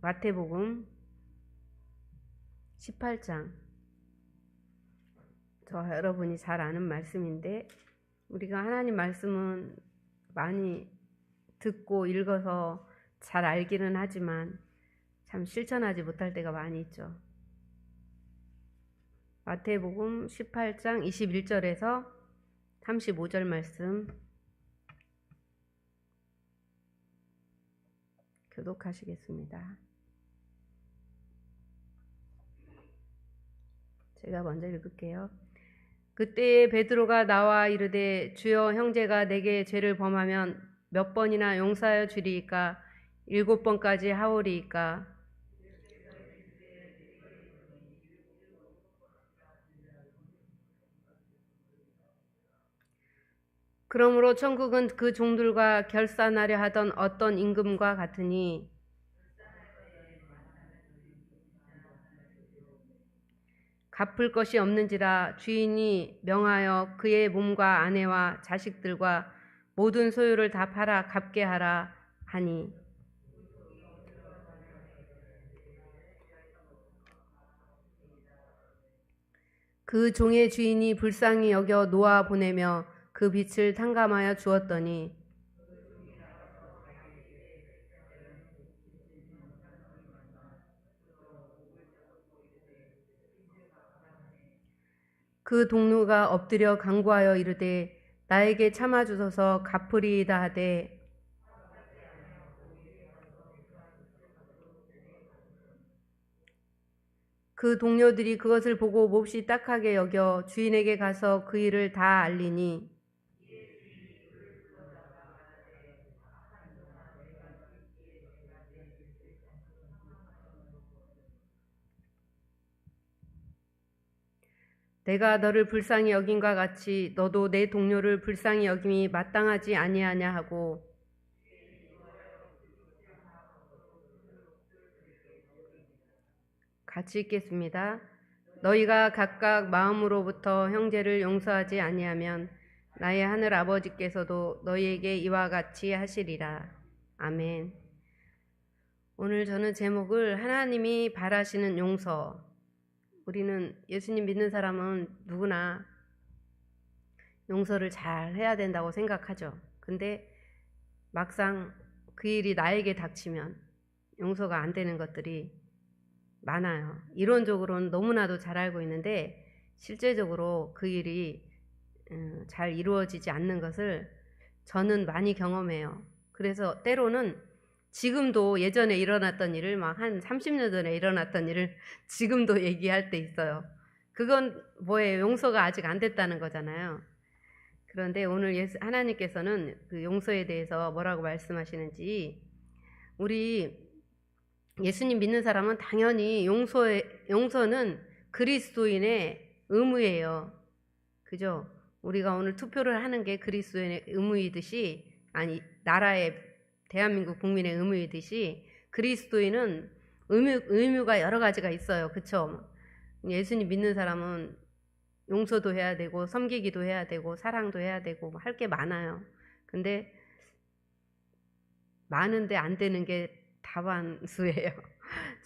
마태복음 18장. 여러분이 잘 아는 말씀인데, 우리가 하나님 말씀은 많이 듣고 읽어서 잘 알기는 하지만 참 실천하지 못할 때가 많이 있죠. 마태복음 18장 21절에서 35절 말씀 교독하시겠습니다. 제가 먼저 읽을게요. 그때에 베드로가 나와 이르되 주여, 형제가 내게 죄를 범하면 몇 번이나 용서하여 주리이까? 7번까지 하오리이까? 그러므로 천국은 그 종들과 결산하려 하던 어떤 임금과 같으니 갚을 것이 없는지라 주인이 명하여 그의 몸과 아내와 자식들과 모든 소유를 다 팔아 갚게 하라 하니, 그 종의 주인이 불쌍히 여겨 놓아 보내며 그 빚을 탕감하여 주었더니, 그 동료가 엎드려 간구하여 이르되 나에게 참아주소서, 갚으리이다 하되, 그 동료들이 그것을 보고 몹시 딱하게 여겨 주인에게 가서 그 일을 다 알리니, 내가 너를 불쌍히 여김과 같이 너도 내 동료를 불쌍히 여김이 마땅하지 아니하냐 하고, 같이 읽겠습니다. 너희가 각각 마음으로부터 형제를 용서하지 아니하면 나의 하늘 아버지께서도 너희에게 이와 같이 하시리라. 아멘. 오늘 저는 제목을 하나님이 바라시는 용서. 우리는 예수님 믿는 사람은 누구나 용서를 잘 해야 된다고 생각하죠. 근데 막상 그 일이 나에게 닥치면 용서가 안 되는 것들이 많아요. 이론적으로는 너무나도 잘 알고 있는데 실제적으로 그 일이 잘 이루어지지 않는 것을 저는 많이 경험해요. 그래서 때로는 지금도 예전에 일어났던 일을 막 한 30년 전에 일어났던 일을 지금도 얘기할 때 있어요. 그건 뭐예요? 용서가 아직 안 됐다는 거잖아요. 그런데 오늘 하나님께서는 그 용서에 대해서 뭐라고 말씀하시는지, 우리 예수님 믿는 사람은 당연히 용서는 그리스도인의 의무예요. 그죠? 우리가 오늘 투표를 하는 게 그리스도인의 의무이듯이, 아니 나라의 대한민국 국민의 의무이듯이 그리스도인은 의무가 여러 가지가 있어요. 그쵸? 예수님 믿는 사람은 용서도 해야 되고 섬기기도 해야 되고 사랑도 해야 되고 할 게 많아요. 근데 많은데 안 되는 게 다반수예요.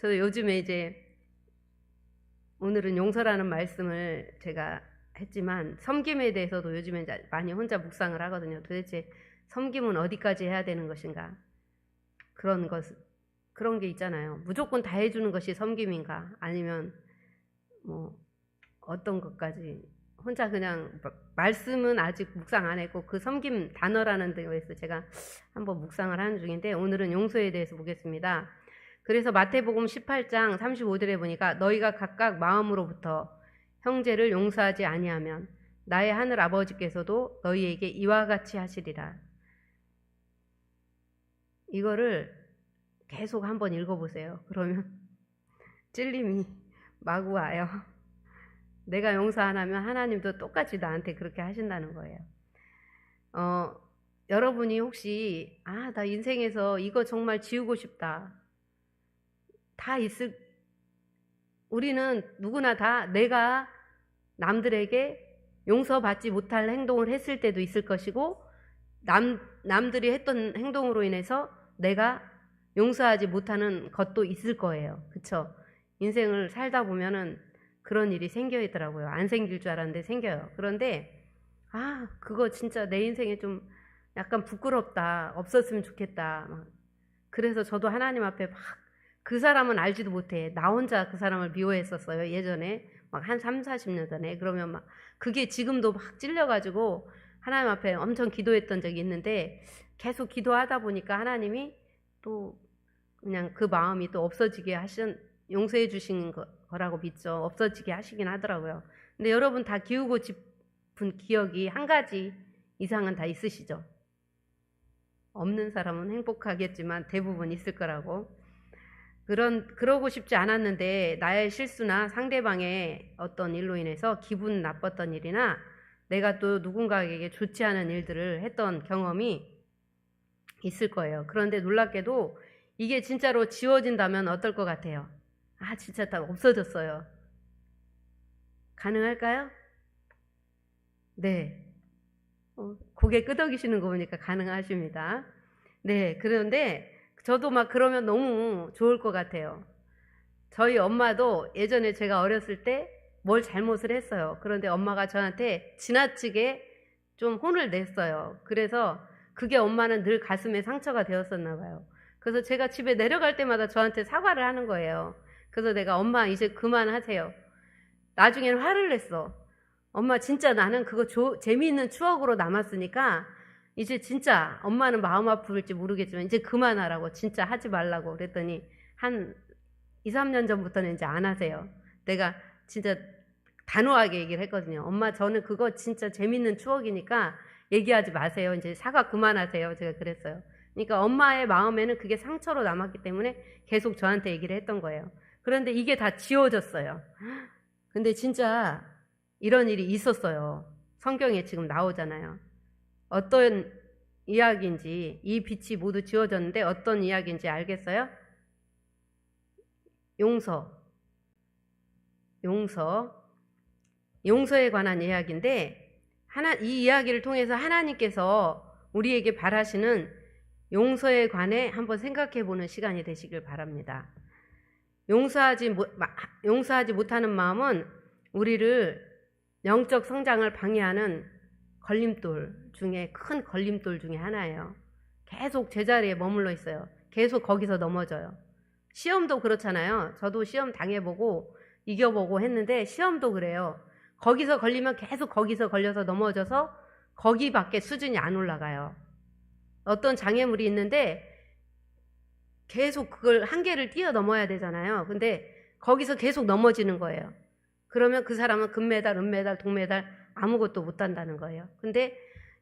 저도 요즘에 이제 오늘은 용서라는 말씀을 제가 했지만 섬김에 대해서도 요즘에 많이 혼자 묵상을 하거든요. 도대체 섬김은 어디까지 해야 되는 것인가? 그런 게 있잖아요. 무조건 다 해주는 것이 섬김인가? 아니면 뭐 어떤 것까지 혼자 그냥 말씀은 아직 묵상 안 했고 그 섬김 단어라는 데에서 제가 한번 묵상을 하는 중인데, 오늘은 용서에 대해서 보겠습니다. 그래서 마태복음 18장 35절에 보니까 너희가 각각 마음으로부터 형제를 용서하지 아니하면 나의 하늘 아버지께서도 너희에게 이와 같이 하시리라. 이거를 계속 한번 읽어보세요. 그러면 찔림이 마구 와요. 내가 용서 안 하면 하나님도 똑같이 나한테 그렇게 하신다는 거예요. 여러분이 혹시 나 인생에서 이거 정말 지우고 싶다. 우리는 누구나 다 내가 남들에게 용서받지 못할 행동을 했을 때도 있을 것이고, 남들이 했던 행동으로 인해서 내가 용서하지 못하는 것도 있을 거예요. 그쵸? 인생을 살다 보면은 그런 일이 생겨 있더라고요. 안 생길 줄 알았는데 생겨요. 그런데 그거 진짜 내 인생에 좀 약간 부끄럽다. 없었으면 좋겠다. 막 그래서 저도 하나님 앞에 막 그 사람은 알지도 못해. 나 혼자 그 사람을 미워했었어요. 예전에 막 한 3, 40년 전에. 그러면 막 그게 지금도 막 찔려가지고 하나님 앞에 엄청 기도했던 적이 있는데 계속 기도하다 보니까 하나님이 또 그냥 그 마음이 또 없어지게 용서해 주신 거라고 믿죠. 없어지게 하시긴 하더라고요. 근데 여러분 다 기우고 싶은 기억이 한 가지 이상은 다 있으시죠? 없는 사람은 행복하겠지만 대부분 있을 거라고. 그러고 싶지 않았는데 나의 실수나 상대방의 어떤 일로 인해서 기분 나빴던 일이나 내가 또 누군가에게 좋지 않은 일들을 했던 경험이 있을 거예요. 그런데 놀랍게도 이게 진짜로 지워진다면 어떨 것 같아요? 진짜 다 없어졌어요. 가능할까요? 네. 고개 끄덕이시는 거 보니까 가능하십니다. 네, 그런데 저도 막 그러면 너무 좋을 것 같아요. 저희 엄마도 예전에 제가 어렸을 때 뭘 잘못을 했어요. 그런데 엄마가 저한테 지나치게 좀 혼을 냈어요. 그래서 그게 엄마는 늘 가슴에 상처가 되었었나 봐요. 그래서 제가 집에 내려갈 때마다 저한테 사과를 하는 거예요. 그래서 내가 엄마 이제 그만하세요. 나중에는 화를 냈어. 엄마 진짜 나는 그거 재미있는 추억으로 남았으니까 이제 진짜 엄마는 마음 아플지 모르겠지만 이제 그만하라고, 진짜 하지 말라고 그랬더니 한 2, 3년 전부터는 이제 안 하세요. 내가 진짜 단호하게 얘기를 했거든요. 엄마 저는 그거 진짜 재밌는 추억이니까 얘기하지 마세요. 이제 사과 그만하세요. 제가 그랬어요. 그러니까 엄마의 마음에는 그게 상처로 남았기 때문에 계속 저한테 얘기를 했던 거예요. 그런데 이게 다 지워졌어요. 근데 진짜 이런 일이 있었어요. 성경에 지금 나오잖아요. 어떤 이야기인지, 이 빛이 모두 지워졌는데 어떤 이야기인지 알겠어요? 용서에 관한 이야기인데 이 이야기를 통해서 하나님께서 우리에게 바라시는 용서에 관해 한번 생각해 보는 시간이 되시길 바랍니다. 용서하지 못하는 마음은 우리를 영적 성장을 방해하는 큰 걸림돌 중에 하나예요. 계속 제자리에 머물러 있어요. 계속 거기서 넘어져요. 시험도 그렇잖아요. 저도 시험 당해보고 이겨보고 했는데 시험도 그래요. 거기서 걸리면 계속 거기서 걸려서 넘어져서 거기밖에 수준이 안 올라가요. 어떤 장애물이 있는데 계속 그걸 한계를 뛰어넘어야 되잖아요. 근데 거기서 계속 넘어지는 거예요. 그러면 그 사람은 금메달, 은메달, 동메달 아무것도 못한다는 거예요. 근데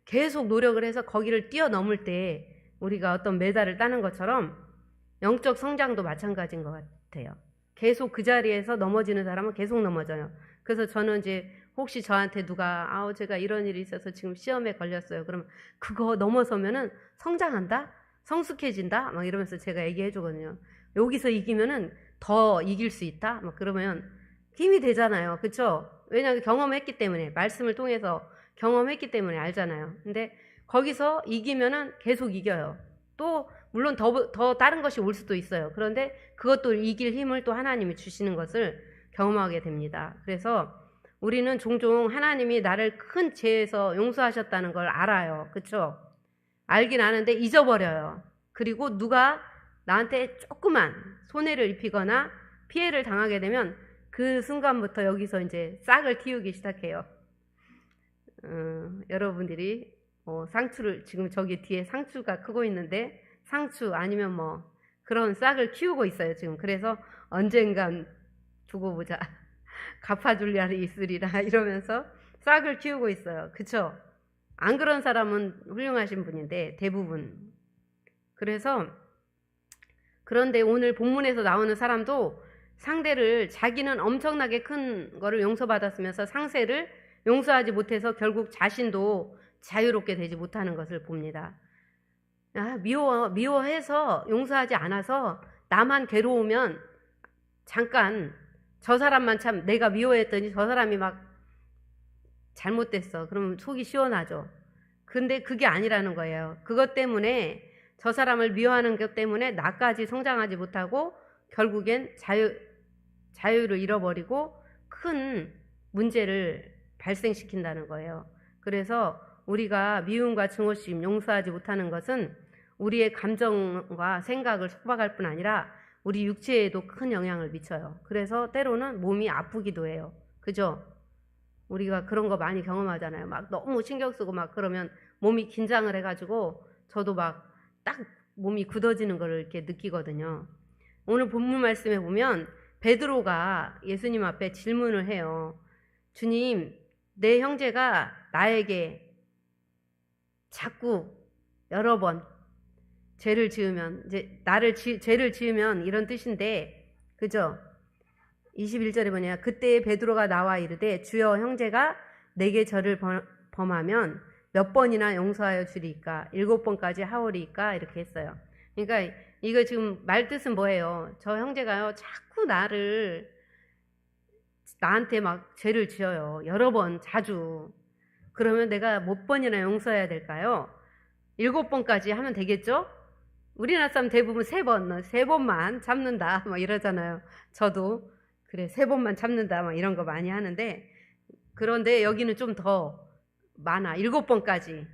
계속 노력을 해서 거기를 뛰어넘을 때 우리가 어떤 메달을 따는 것처럼 영적 성장도 마찬가지인 것 같아요. 계속 그 자리에서 넘어지는 사람은 계속 넘어져요. 그래서 저는 이제 혹시 저한테 누가 제가 이런 일이 있어서 지금 시험에 걸렸어요. 그러면 그거 넘어서면은 성장한다? 성숙해진다? 막 이러면서 제가 얘기해 주거든요. 여기서 이기면은 더 이길 수 있다? 막 그러면 힘이 되잖아요. 그쵸? 왜냐하면 경험했기 때문에, 말씀을 통해서 경험했기 때문에 알잖아요. 근데 거기서 이기면은 계속 이겨요. 또 물론 더 다른 것이 올 수도 있어요. 그런데 그것도 이길 힘을 또 하나님이 주시는 것을 경험하게 됩니다. 그래서 우리는 종종 하나님이 나를 큰 죄에서 용서하셨다는 걸 알아요. 그쵸? 알긴 아는데 잊어버려요. 그리고 누가 나한테 조그만 손해를 입히거나 피해를 당하게 되면 그 순간부터 여기서 이제 싹을 틔우기 시작해요. 여러분들이 상추를, 지금 저기 뒤에 상추가 크고 있는데 상추 아니면 뭐 그런 싹을 키우고 있어요 지금. 그래서 언젠간 두고 보자, 갚아줄 날이 있으리라 이러면서 싹을 키우고 있어요. 그쵸? 안 그런 사람은 훌륭하신 분인데 대부분. 그래서 그런데 오늘 본문에서 나오는 사람도 상대를, 자기는 엄청나게 큰 거를 용서받았으면서 상대를 용서하지 못해서 결국 자신도 자유롭게 되지 못하는 것을 봅니다. 미워해서 용서하지 않아서 나만 괴로우면 잠깐 저 사람만 참 내가 미워했더니 저 사람이 막 잘못됐어. 그러면 속이 시원하죠. 근데 그게 아니라는 거예요. 그것 때문에 저 사람을 미워하는 것 때문에 나까지 성장하지 못하고 결국엔 자유를 잃어버리고 큰 문제를 발생시킨다는 거예요. 그래서 우리가 미움과 증오심, 용서하지 못하는 것은 우리의 감정과 생각을 속박할 뿐 아니라 우리 육체에도 큰 영향을 미쳐요. 그래서 때로는 몸이 아프기도 해요. 그죠? 우리가 그런 거 많이 경험하잖아요. 막 너무 신경 쓰고 막 그러면 몸이 긴장을 해가지고 저도 막 딱 몸이 굳어지는 걸 이렇게 느끼거든요. 오늘 본문 말씀에 보면 베드로가 예수님 앞에 질문을 해요. 주님, 내 형제가 나에게 자꾸 여러 번 죄를 지으면, 이제 죄를 지으면 이런 뜻인데, 그죠? 21절에 뭐냐, 그때 베드로가 나와 이르되 주여, 형제가 내게 저를 범하면 몇 번이나 용서하여 주리이까? 7번까지 하오리이까? 이렇게 했어요. 그러니까 이거 지금 말뜻은 뭐예요? 저 형제가요 자꾸 나한테 막 죄를 지어요. 여러 번, 자주. 그러면 내가 몇 번이나 용서해야 될까요? 7번까지 하면 되겠죠? 우리나라 사람 대부분 3번만 참는다 막 이러잖아요. 저도 그래 3번만 참는다 막 이런 거 많이 하는데, 그런데 여기는 좀 더 많아. 7번까지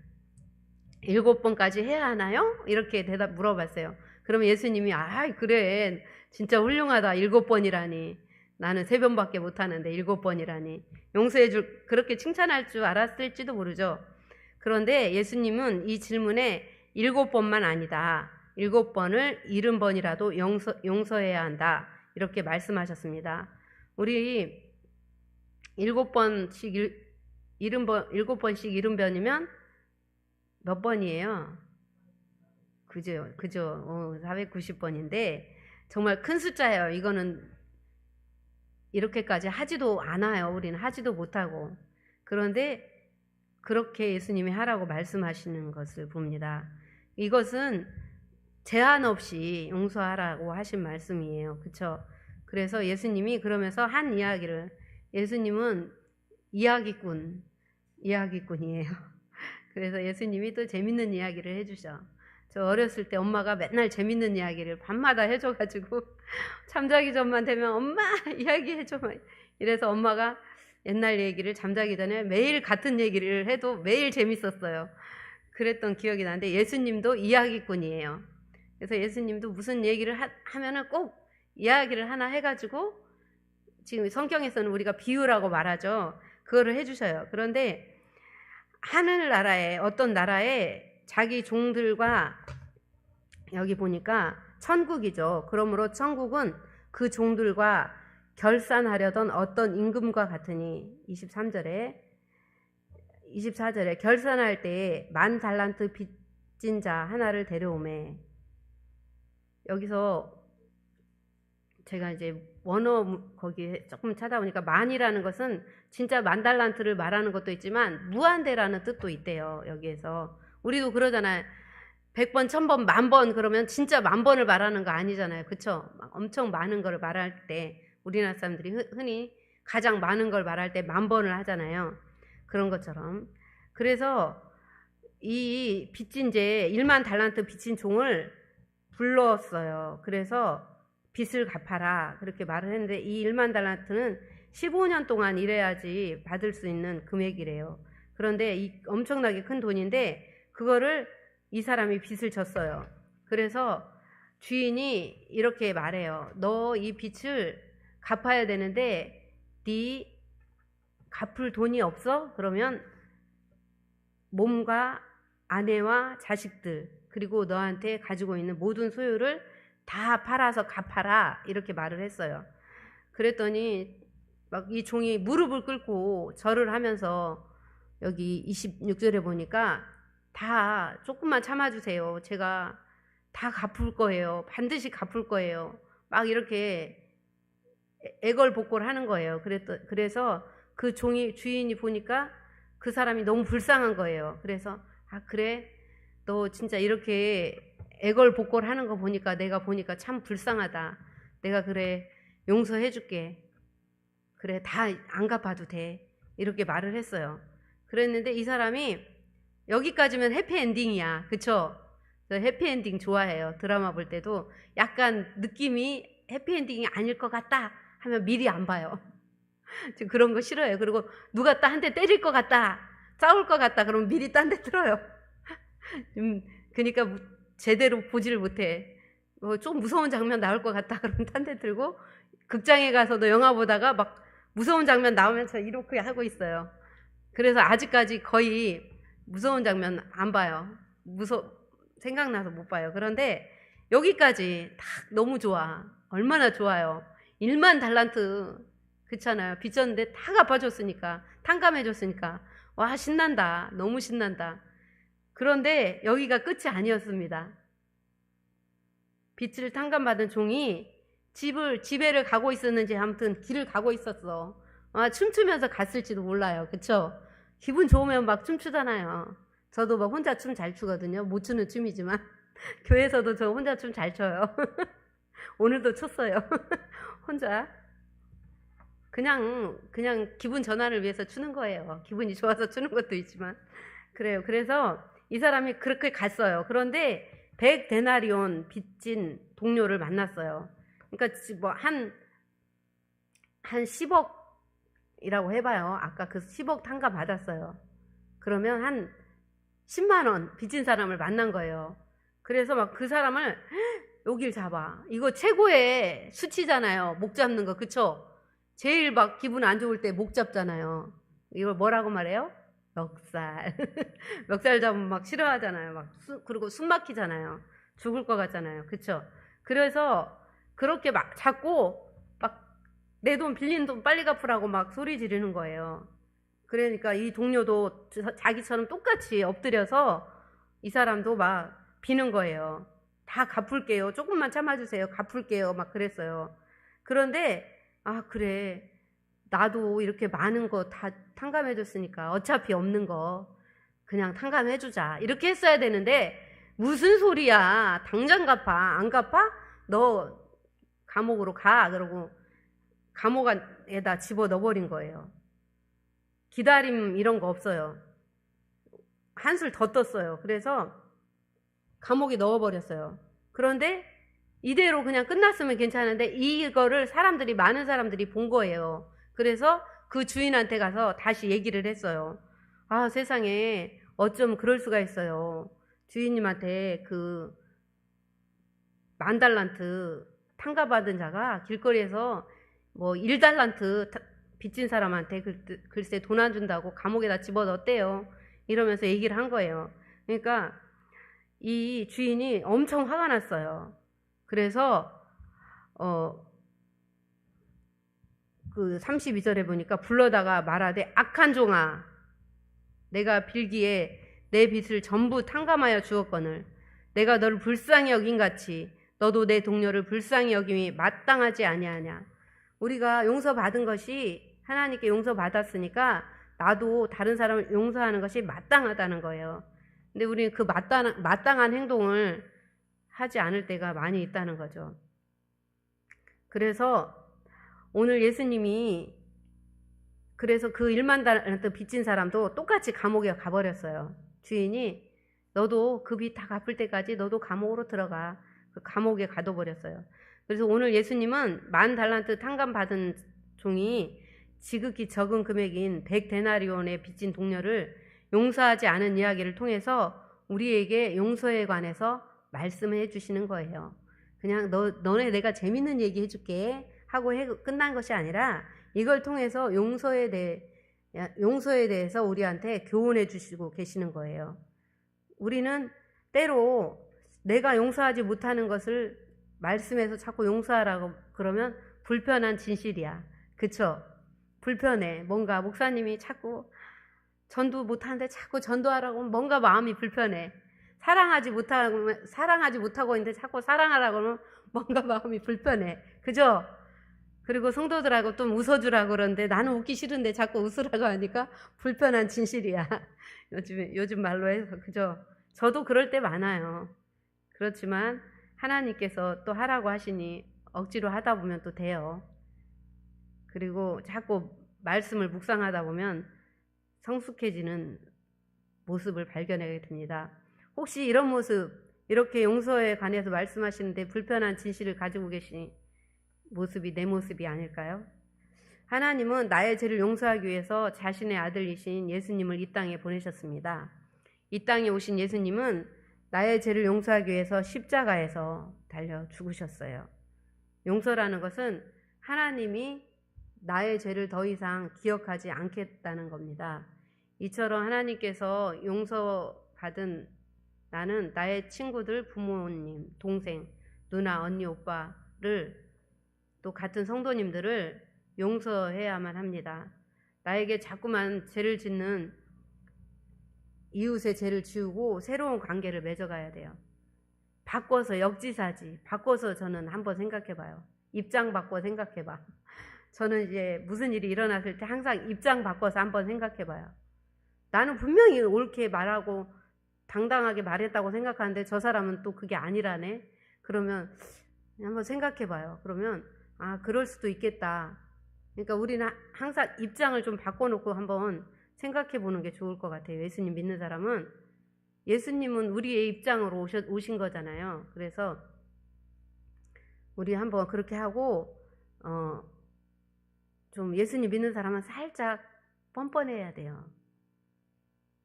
해야 하나요? 이렇게 물어봤어요. 그러면 예수님이 그래 진짜 훌륭하다. 7번이라니. 나는 3번밖에 못하는데 7번이라니. 용서해줄, 그렇게 칭찬할 줄 알았을지도 모르죠. 그런데 예수님은 이 질문에 7번만 아니다. 7번을 70번이라도 용서해야 한다. 이렇게 말씀하셨습니다. 우리 7번씩 70번이면 몇 번이에요? 그죠? 490번인데 정말 큰 숫자예요. 이거는 이렇게까지 하지도 않아요. 우리는 하지도 못하고. 그런데 그렇게 예수님이 하라고 말씀하시는 것을 봅니다. 이것은 제한 없이 용서하라고 하신 말씀이에요. 그렇죠? 그래서 예수님이 그러면서 한 이야기를, 예수님은 이야기꾼이에요. 그래서 예수님이 또 재밌는 이야기를 해주셔. 저 어렸을 때 엄마가 맨날 재밌는 이야기를 밤마다 해줘가지고 잠자기 전만 되면 엄마 이야기해줘 이래서 엄마가 옛날 얘기를 잠자기 전에 매일 같은 얘기를 해도 매일 재밌었어요. 그랬던 기억이 나는데 예수님도 이야기꾼이에요. 그래서 예수님도 무슨 얘기를 하면은 꼭 이야기를 하나 해가지고, 지금 성경에서는 우리가 비유라고 말하죠. 그거를 해주셔요. 그런데 하늘나라에, 어떤 나라에 자기 종들과, 여기 보니까 천국이죠. 그러므로 천국은 그 종들과 결산하려던 어떤 임금과 같으니, 24절에 결산할 때에 10,000달란트 빚진 자 하나를 데려오매. 여기서 제가 이제 원어 거기 조금 찾아보니까 만이라는 것은 진짜 10,000달란트를 말하는 것도 있지만 무한대라는 뜻도 있대요. 여기에서 우리도 그러잖아요. 100번, 1000번, 10,000번 그러면 진짜 10,000번을 말하는 거 아니잖아요. 그쵸? 엄청 많은 걸 말할 때 우리나라 사람들이 흔히 가장 많은 걸 말할 때 10,000번을 하잖아요. 그런 것처럼. 그래서 이 빚진 1만 달란트 빚진 종을 불렀어요. 그래서 빚을 갚아라 그렇게 말을 했는데, 이 1만 달란트는 15년 동안 일해야지 받을 수 있는 금액이래요. 그런데 이 엄청나게 큰 돈인데 그거를 이 사람이 빚을 졌어요. 그래서 주인이 이렇게 말해요. 너 이 빚을 갚아야 되는데 네 갚을 돈이 없어? 그러면 몸과 아내와 자식들 그리고 너한테 가지고 있는 모든 소유를 다 팔아서 갚아라 이렇게 말을 했어요. 그랬더니 막 이 종이 무릎을 꿇고 절을 하면서, 여기 26절에 보니까 다 조금만 참아주세요. 제가 다 갚을 거예요. 반드시 갚을 거예요. 막 이렇게 애걸복걸 하는 거예요. 그래서 그 주인이 보니까 그 사람이 너무 불쌍한 거예요. 그래서 그래 너 진짜 이렇게 애걸복걸 하는 거 보니까 내가 보니까 참 불쌍하다. 내가 그래 용서해 줄게. 그래 다 안 갚아도 돼. 이렇게 말을 했어요. 그랬는데 이 사람이 여기까지면 해피엔딩이야. 그쵸? 저 해피엔딩 좋아해요. 드라마 볼 때도 약간 느낌이 해피엔딩이 아닐 것 같다 하면 미리 안 봐요. 저 그런 거 싫어해요. 그리고 누가 한 대 때릴 것 같다, 싸울 것 같다 그러면 미리 딴 데 틀어요. 그러니까 제대로 보지를 못해. 좀 무서운 장면 나올 것 같다 그러면 딴 데 틀고, 극장에 가서도 영화 보다가 막 무서운 장면 나오면 저 이렇게 하고 있어요. 그래서 아직까지 거의 무서운 장면 안 봐요. 생각나서 못 봐요. 그런데 여기까지 딱 너무 좋아. 얼마나 좋아요. 1만 달란트, 그렇잖아요. 빚졌는데 다 갚아줬으니까, 탕감해줬으니까 와, 신난다. 너무 신난다. 그런데 여기가 끝이 아니었습니다. 빚을 탕감받은 종이 지배를 가고 있었는지 아무튼 길을 가고 있었어. 춤추면서 갔을지도 몰라요. 그쵸? 기분 좋으면 막 춤추잖아요. 저도 막 혼자 춤 잘 추거든요. 못 추는 춤이지만 교회에서도 저 혼자 춤 잘 춰요. 오늘도 췄어요. 혼자. 그냥 기분 전환을 위해서 추는 거예요. 기분이 좋아서 추는 것도 있지만. 그래요. 그래서 이 사람이 그렇게 갔어요. 그런데 100데나리온 빚진 동료를 만났어요. 그러니까 뭐 한 10억이라고 해봐요. 아까 그 10억 탕감 받았어요. 그러면 한 10만 원 빚진 사람을 만난 거예요. 그래서 막 그 사람을 여길 잡아. 이거 최고의 수치잖아요. 목 잡는 거, 그쵸? 제일 막 기분 안 좋을 때 목 잡잖아요. 이걸 뭐라고 말해요? 멱살. 멱살 잡으면 막 싫어하잖아요. 그리고 숨 막히잖아요. 죽을 것 같잖아요. 그쵸? 그래서 그렇게 막 잡고 막 내 돈, 빌린 돈 빨리 갚으라고 막 소리 지르는 거예요. 그러니까 이 동료도 자기처럼 똑같이 엎드려서 이 사람도 막 비는 거예요. 다 갚을게요. 조금만 참아주세요. 갚을게요. 막 그랬어요. 그런데 그래, 나도 이렇게 많은 거 다 탕감해줬으니까 어차피 없는 거 그냥 탕감해주자 이렇게 했어야 되는데, 무슨 소리야. 당장 갚아. 안 갚아? 너 감옥으로 가. 그러고 감옥에다 집어넣어버린 거예요. 기다림 이런 거 없어요. 한술 더 떴어요. 그래서 감옥에 넣어버렸어요. 그런데 이대로 그냥 끝났으면 괜찮은데 이거를 많은 사람들이 본 거예요. 그래서 그 주인한테 가서 다시 얘기를 했어요. 세상에 어쩜 그럴 수가 있어요. 주인님한테 그 10,000달란트 탕감받은 자가 길거리에서 뭐 1달란트 빚진 사람한테 글쎄 돈 안 준다고 감옥에다 집어넣었대요. 이러면서 얘기를 한 거예요. 그러니까 이 주인이 엄청 화가 났어요. 그래서 그 32절에 보니까 불러다가 말하되, 악한 종아, 내가 빌기에 내 빚을 전부 탕감하여 주었거늘 내가 너를 불쌍히 여긴같이 너도 내 동료를 불쌍히 여김이 마땅하지 아니하냐. 우리가 용서받은 것이, 하나님께 용서받았으니까 나도 다른 사람을 용서하는 것이 마땅하다는 거예요. 근데 우리는 그 마땅한 행동을 하지 않을 때가 많이 있다는 거죠. 그래서 오늘 예수님이 그래서 그 1만 달란트 빚진 사람도 똑같이 감옥에 가버렸어요. 주인이 너도 그 빚 다 갚을 때까지 너도 감옥으로 들어가. 그 감옥에 가둬버렸어요. 그래서 오늘 예수님은 10,000달란트 탕감받은 종이 지극히 적은 금액인 100데나리온의 빚진 동료를 용서하지 않은 이야기를 통해서 우리에게 용서에 관해서 말씀해 주시는 거예요. 그냥 너네 내가 재밌는 얘기 해줄게 하고 끝난 것이 아니라 이걸 통해서 용서에 대해서 우리한테 교훈해 주시고 계시는 거예요. 우리는 때로 내가 용서하지 못하는 것을 말씀해서 자꾸 용서하라고 그러면 불편한 진실이야. 그쵸? 불편해. 뭔가 목사님이 자꾸 전도 못하는데 자꾸 전도하라고 하면 뭔가 마음이 불편해. 사랑하지 못하고 있는데 자꾸 사랑하라고 하면 뭔가 마음이 불편해. 그죠? 그리고 성도들하고 좀 웃어주라고 그러는데 나는 웃기 싫은데 자꾸 웃으라고 하니까 불편한 진실이야. 요즘 말로 해서. 그죠? 저도 그럴 때 많아요. 그렇지만 하나님께서 또 하라고 하시니 억지로 하다 보면 또 돼요. 그리고 자꾸 말씀을 묵상하다 보면 성숙해지는 모습을 발견하게 됩니다. 혹시 이런 모습 이렇게 용서에 관해서 말씀하시는데 불편한 진실을 가지고 계신 모습이 내 모습이 아닐까요? 하나님은 나의 죄를 용서하기 위해서 자신의 아들이신 예수님을 이 땅에 보내셨습니다. 이 땅에 오신 예수님은 나의 죄를 용서하기 위해서 십자가에서 달려 죽으셨어요. 용서라는 것은 하나님이 나의 죄를 더 이상 기억하지 않겠다는 겁니다. 이처럼 하나님께서 용서받은 나는 나의 친구들, 부모님, 동생, 누나, 언니, 오빠를 또 같은 성도님들을 용서해야만 합니다. 나에게 자꾸만 죄를 짓는 이웃의 죄를 지우고 새로운 관계를 맺어가야 돼요. 바꿔서 역지사지, 바꿔서 저는 한번 생각해봐요. 입장 바꿔 생각해봐. 저는 이제 무슨 일이 일어났을 때 항상 입장 바꿔서 한번 생각해봐요. 나는 분명히 옳게 말하고 당당하게 말했다고 생각하는데 저 사람은 또 그게 아니라네. 그러면 한번 생각해봐요. 그러면 그럴 수도 있겠다. 그러니까 우리는 항상 입장을 좀 바꿔놓고 한번 생각해보는 게 좋을 것 같아요. 예수님 믿는 사람은, 예수님은 우리의 입장으로 오신 거잖아요. 그래서 우리 한번 그렇게 하고 좀 예수님 믿는 사람은 살짝 뻔뻔해야 돼요.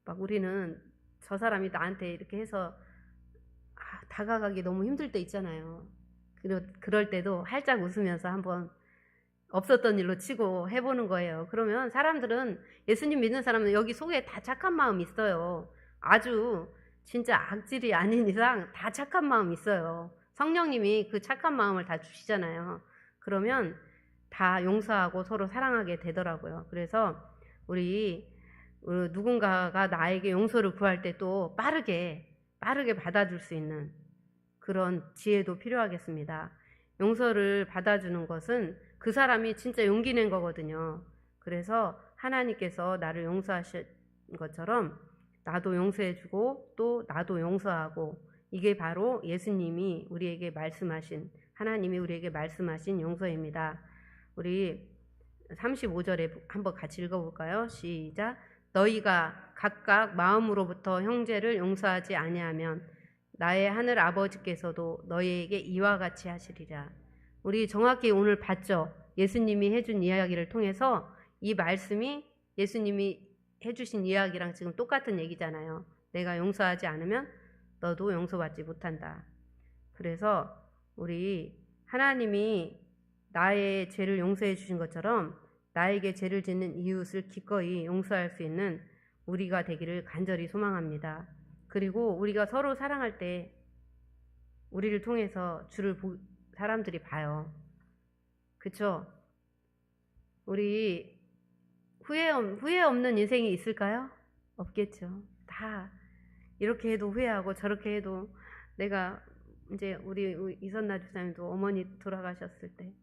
막 우리는 저 사람이 나한테 이렇게 해서 다가가기 너무 힘들 때 있잖아요. 그럴 때도 활짝 웃으면서 한번 없었던 일로 치고 해보는 거예요. 그러면 사람들은, 예수님 믿는 사람은 여기 속에 다 착한 마음 있어요. 아주 진짜 악질이 아닌 이상 다 착한 마음 있어요. 성령님이 그 착한 마음을 다 주시잖아요. 그러면 다 용서하고 서로 사랑하게 되더라고요. 그래서 우리 누군가가 나에게 용서를 구할 때 또 빠르게 받아줄 수 있는 그런 지혜도 필요하겠습니다. 용서를 받아주는 것은 그 사람이 진짜 용기 낸 거거든요. 그래서 하나님께서 나를 용서하신 것처럼 나도 용서해주고 또 나도 용서하고, 이게 바로 예수님이 우리에게 말씀하신, 하나님이 우리에게 말씀하신 용서입니다. 우리 35절에 한번 같이 읽어볼까요? 시작. 너희가 각각 마음으로부터 형제를 용서하지 아니하면 나의 하늘 아버지께서도 너희에게 이와 같이 하시리라. 우리 정확히 오늘 봤죠? 예수님이 해준 이야기를 통해서 이 말씀이 예수님이 해주신 이야기랑 지금 똑같은 얘기잖아요. 내가 용서하지 않으면 너도 용서받지 못한다. 그래서 우리 하나님이 나의 죄를 용서해 주신 것처럼 나에게 죄를 짓는 이웃을 기꺼이 용서할 수 있는 우리가 되기를 간절히 소망합니다. 그리고 우리가 서로 사랑할 때 우리를 통해서 주를 사람들이 봐요. 그쵸? 우리 후회 없는 인생이 있을까요? 없겠죠. 다 이렇게 해도 후회하고 저렇게 해도, 내가 이제 우리 이선나 집사님도 어머니 돌아가셨을 때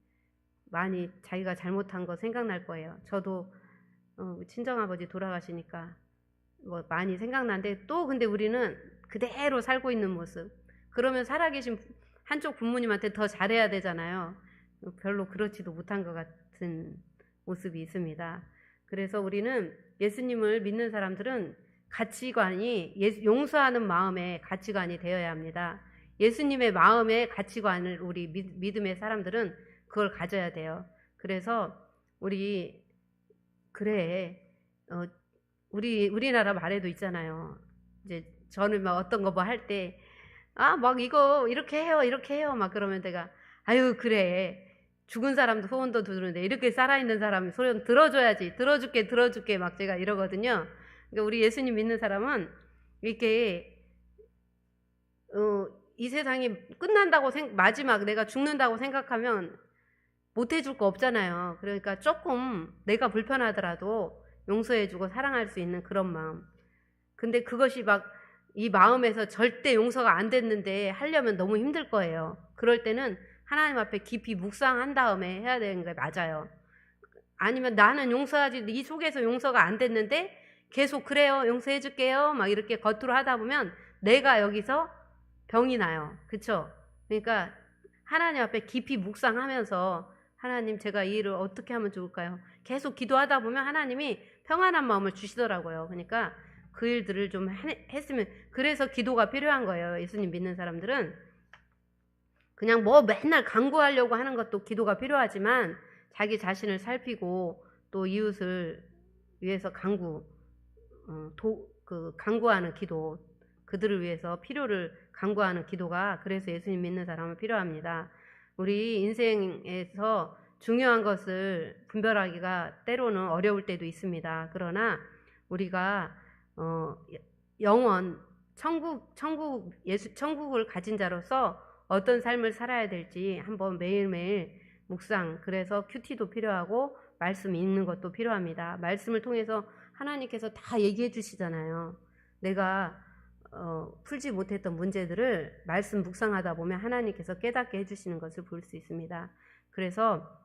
많이 자기가 잘못한 거 생각날 거예요. 저도 친정아버지 돌아가시니까 뭐 많이 생각나는데, 또 근데 우리는 그대로 살고 있는 모습, 그러면 살아계신 한쪽 부모님한테 더 잘해야 되잖아요. 별로 그렇지도 못한 것 같은 모습이 있습니다. 그래서 우리는 예수님을 믿는 사람들은 가치관이 용서하는 마음의 가치관이 되어야 합니다. 예수님의 마음의 가치관을 우리 믿음의 사람들은 그걸 가져야 돼요. 그래서 우리나라 말에도 있잖아요. 이제 저는 막 어떤 거 뭐 할 때 막 이거 이렇게 해요 막 그러면 내가 아유 그래, 죽은 사람도 소원도 들으는데 이렇게 살아있는 사람이 소원 들어줘야지, 들어줄게 막 제가 이러거든요. 그러니까 우리 예수님 믿는 사람은 이렇게 이 세상이 끝난다고 마지막 내가 죽는다고 생각하면 못 해줄 거 없잖아요. 그러니까 조금 내가 불편하더라도 용서해주고 사랑할 수 있는 그런 마음. 근데 그것이 막 이 마음에서 절대 용서가 안 됐는데 하려면 너무 힘들 거예요. 그럴 때는 하나님 앞에 깊이 묵상한 다음에 해야 되는 게 맞아요. 아니면 나는 용서하지, 이 속에서 용서가 안 됐는데 계속 그래요, 용서해줄게요 막 이렇게 겉으로 하다 보면 내가 여기서 병이 나요. 그쵸? 그러니까 하나님 앞에 깊이 묵상하면서, 하나님 제가 이 일을 어떻게 하면 좋을까요? 계속 기도하다 보면 하나님이 평안한 마음을 주시더라고요. 그러니까 그 일들을 좀 했으면, 그래서 기도가 필요한 거예요. 예수님 믿는 사람들은 그냥 뭐 맨날 간구하려고 하는 것도 기도가 필요하지만 자기 자신을 살피고 또 이웃을 위해서 간구하는 기도, 그들을 위해서 필요를 간구하는 기도가, 그래서 예수님 믿는 사람은 필요합니다. 우리 인생에서 중요한 것을 분별하기가 때로는 어려울 때도 있습니다. 그러나 우리가 영원 천국을 가진 자로서 어떤 삶을 살아야 될지 한번 매일매일 묵상, 그래서 큐티도 필요하고 말씀 읽는 것도 필요합니다. 말씀을 통해서 하나님께서 다 얘기해 주시잖아요. 내가 풀지 못했던 문제들을 말씀 묵상하다 보면 하나님께서 깨닫게 해주시는 것을 볼 수 있습니다. 그래서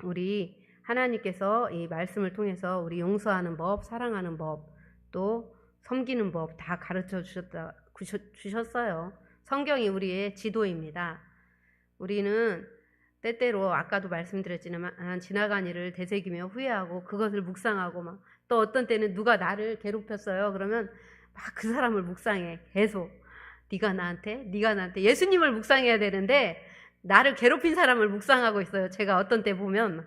우리 하나님께서 이 말씀을 통해서 우리 용서하는 법, 사랑하는 법, 또 섬기는 법 다 가르쳐 주셨어요. 성경이 우리의 지도입니다. 우리는 때때로 아까도 말씀드렸지만 지나간 일을 되새기며 후회하고 그것을 묵상하고 또 어떤 때는 누가 나를 괴롭혔어요. 그러면 막 그 사람을 묵상해. 계속 네가 나한테 예수님을 묵상해야 되는데 나를 괴롭힌 사람을 묵상하고 있어요. 제가 어떤 때 보면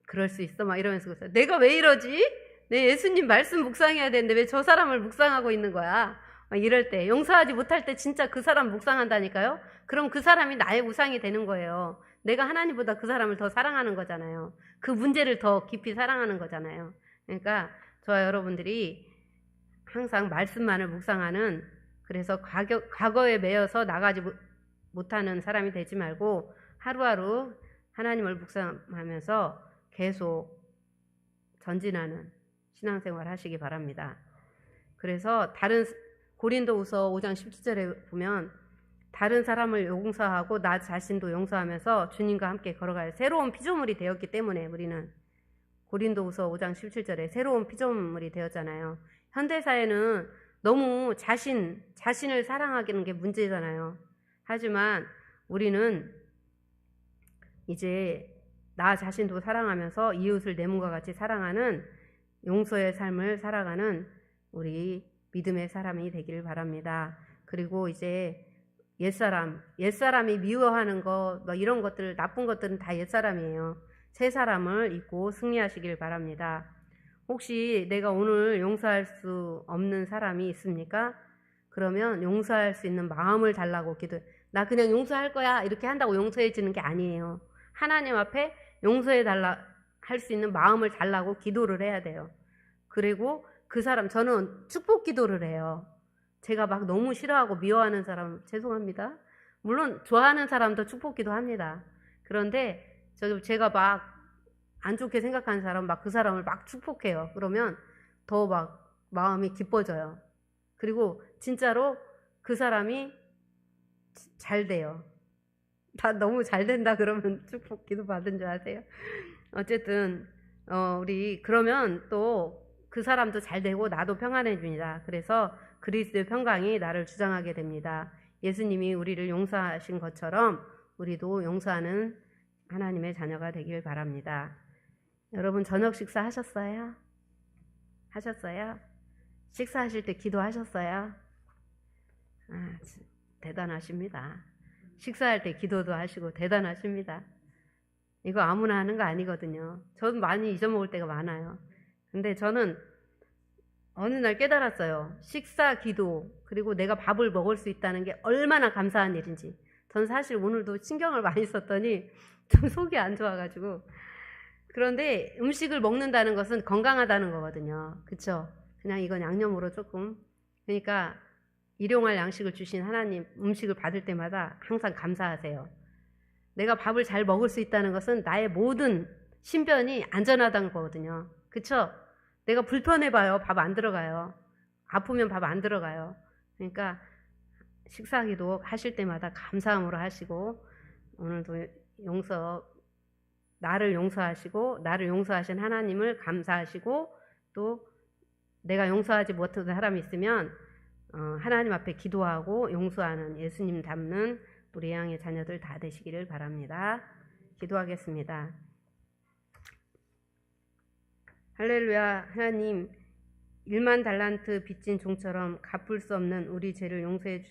그럴 수 있어 막 이러면서 내가 왜 이러지? 내 예수님 말씀 묵상해야 되는데 왜 저 사람을 묵상하고 있는 거야? 막 이럴 때, 용서하지 못할 때 진짜 그 사람 묵상한다니까요. 그럼 그 사람이 나의 우상이 되는 거예요. 내가 하나님보다 그 사람을 더 사랑하는 거잖아요. 그 문제를 더 깊이 사랑하는 거잖아요. 그러니까 저와 여러분들이 항상 말씀만을 묵상하는, 그래서 과거에 매여서 나가지 못하는 사람이 되지 말고 하루하루 하나님을 묵상하면서 계속 전진하는 신앙생활 하시기 바랍니다. 그래서 고린도후서 5장 17절에 보면 다른 사람을 용서하고 나 자신도 용서하면서 주님과 함께 걸어가야 새로운 피조물이 되었기 때문에, 우리는 고린도후서 5장 17절에 새로운 피조물이 되었잖아요. 현대사회는 너무 자신을 사랑하기는 게 문제잖아요. 하지만 우리는 이제 나 자신도 사랑하면서 이웃을 내 몸과 같이 사랑하는 용서의 삶을 살아가는 우리 믿음의 사람이 되기를 바랍니다. 그리고 이제 옛사람이 미워하는 거, 이런 것들, 나쁜 것들은 다 옛사람이에요. 새 사람을 입고 승리하시길 바랍니다. 혹시 내가 오늘 용서할 수 없는 사람이 있습니까? 그러면 용서할 수 있는 마음을 달라고 나 그냥 용서할 거야 이렇게 한다고 용서해 주는 게 아니에요. 하나님 앞에 용서해 달라 할 수 있는 마음을 달라고 기도를 해야 돼요. 그리고 저는 축복 기도를 해요. 제가 막 너무 싫어하고 미워하는 사람, 죄송합니다. 물론 좋아하는 사람도 축복 기도합니다. 그런데 제가 막 안 좋게 생각하는 사람, 그 사람을 막 축복해요. 그러면 더 막 마음이 기뻐져요. 그리고 진짜로 그 사람이 잘 돼요. 다 너무 잘 된다 그러면 축복 기도 받은 줄 아세요? 어쨌든 우리 그러면 또 그 사람도 잘 되고 나도 평안해집니다. 그래서 그리스도의 평강이 나를 주장하게 됩니다. 예수님이 우리를 용서하신 것처럼 우리도 용서하는 하나님의 자녀가 되길 바랍니다. 여러분 저녁 식사 하셨어요? 하셨어요? 식사하실 때 기도하셨어요? 대단하십니다. 식사할 때 기도도 하시고 대단하십니다. 이거 아무나 하는 거 아니거든요. 저도 많이 잊어먹을 때가 많아요. 근데 저는 어느 날 깨달았어요. 식사, 기도, 그리고 내가 밥을 먹을 수 있다는 게 얼마나 감사한 일인지. 전 사실 오늘도 신경을 많이 썼더니 좀 속이 안 좋아가지고. 그런데 음식을 먹는다는 것은 건강하다는 거거든요. 그쵸? 그냥 이건 양념으로 조금. 그러니까 일용할 양식을 주신 하나님, 음식을 받을 때마다 항상 감사하세요. 내가 밥을 잘 먹을 수 있다는 것은 나의 모든 신변이 안전하다는 거거든요. 그쵸? 내가 불편해봐요. 밥 안 들어가요. 아프면 밥 안 들어가요. 그러니까 식사기도 하실 때마다 감사함으로 하시고, 오늘도 나를 용서하시고 나를 용서하신 하나님을 감사하시고, 또 내가 용서하지 못한 사람이 있으면 하나님 앞에 기도하고 용서하는 예수님 닮는 우리 양의 자녀들 다 되시기를 바랍니다. 기도하겠습니다. 할렐루야. 하나님, 1만 달란트 빚진 종처럼 갚을 수 없는 우리 죄를 용서해 주셨습니다.